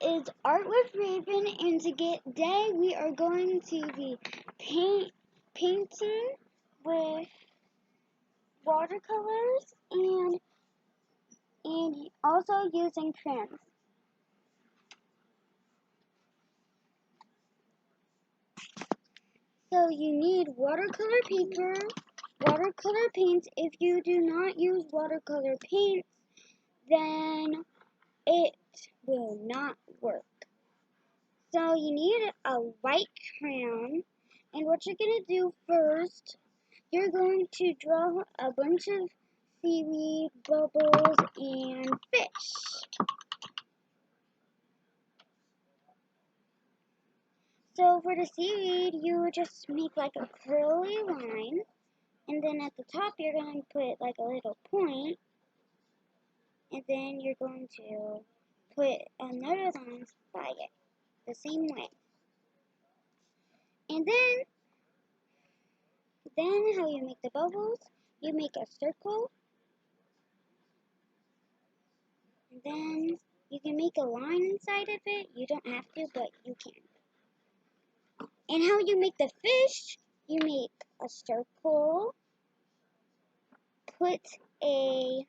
is Art with Raven, and today we are going to be painting with watercolors and also using crayons. So you need watercolor paper, watercolor paints. If you do not use watercolor paints, then it will not work. So you need a white crayon, and what you're going to do first, you're going to draw a bunch of seaweed, bubbles, and fish. So for the seaweed, you just make like a curly line, and then at the top you're going to put like a little point, and then you're going to put another line by it, the same way. And then how you make the bubbles, you make a circle, and then you can make a line inside of it. You don't have to, but you can. And how you make the fish, you make a circle, put a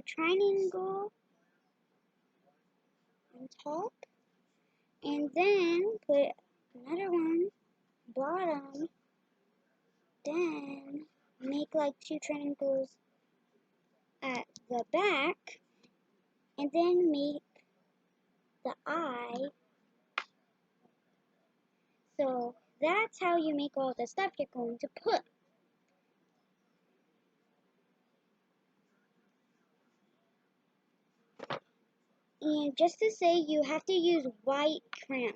triangle on top, and then put another one bottom, then make like two triangles at the back, and then make the eye. So that's how you make all the stuff you're going to put. And just to say, you have to use white crayon.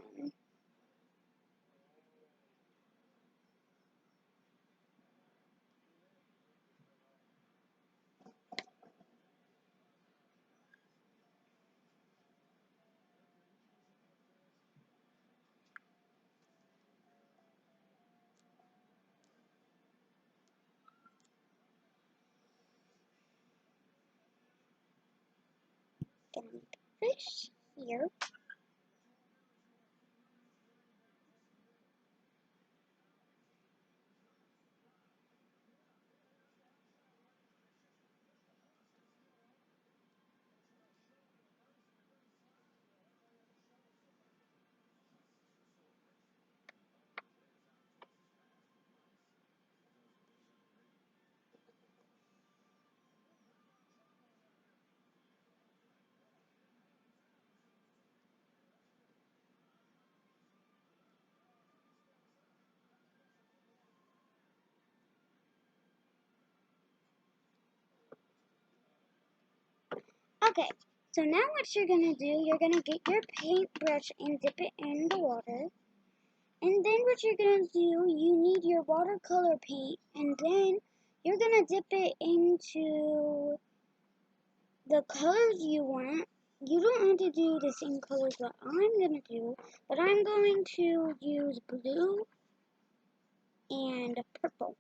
Gonna make a fish here. Okay, so now what you're going to do, you're going to get your paintbrush and dip it in the water. And then what you're going to do, you need your watercolor paint, and then you're going to dip it into the colors you want. You don't have to do the same colors that I'm going to do, but I'm going to use blue and purple.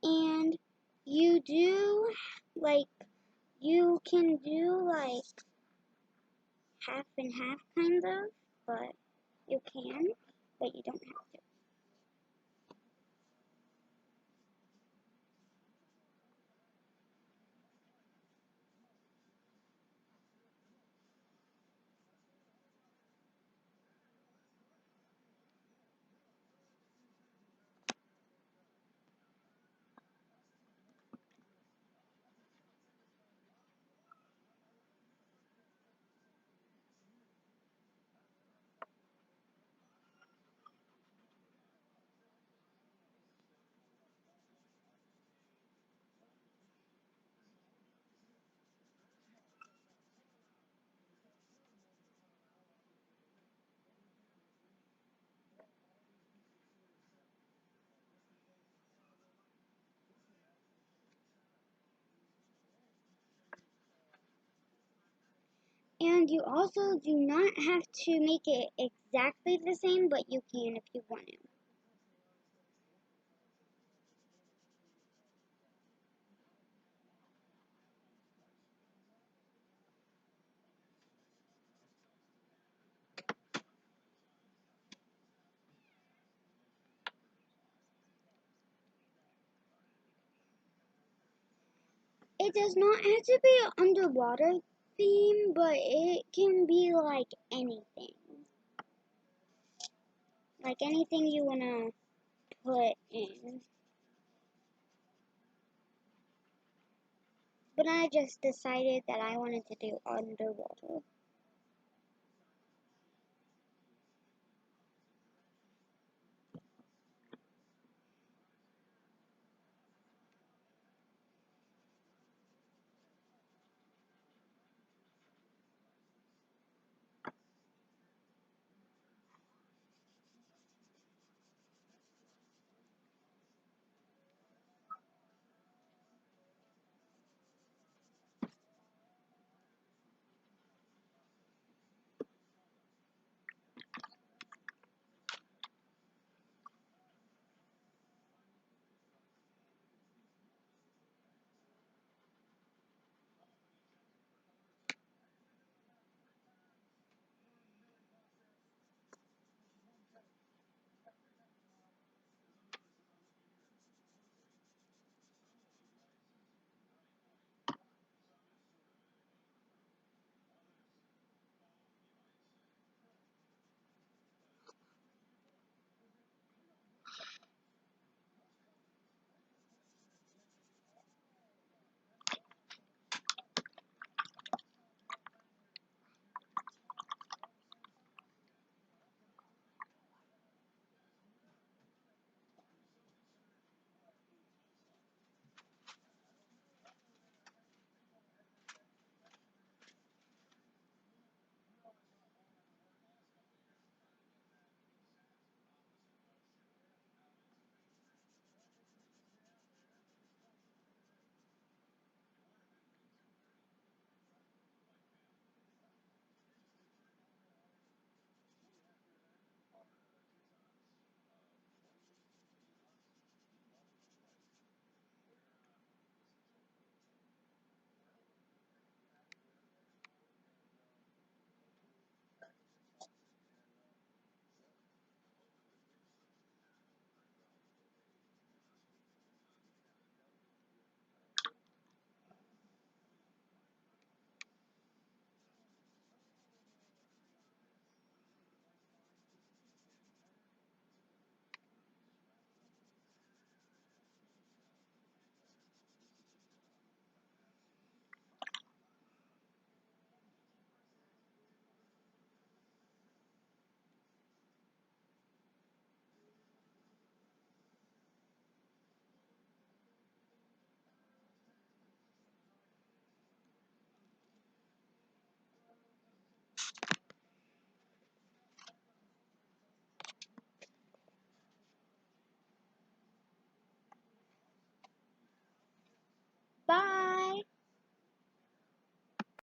And you do, like, you can do, like, half and half, kind of, but you can, but you don't have to. And you also do not have to make it exactly the same, but you can if you want to. It does not have to be an underwater theme, but it can be like anything. Like anything you want to put in. But I just decided that I wanted to do underwater.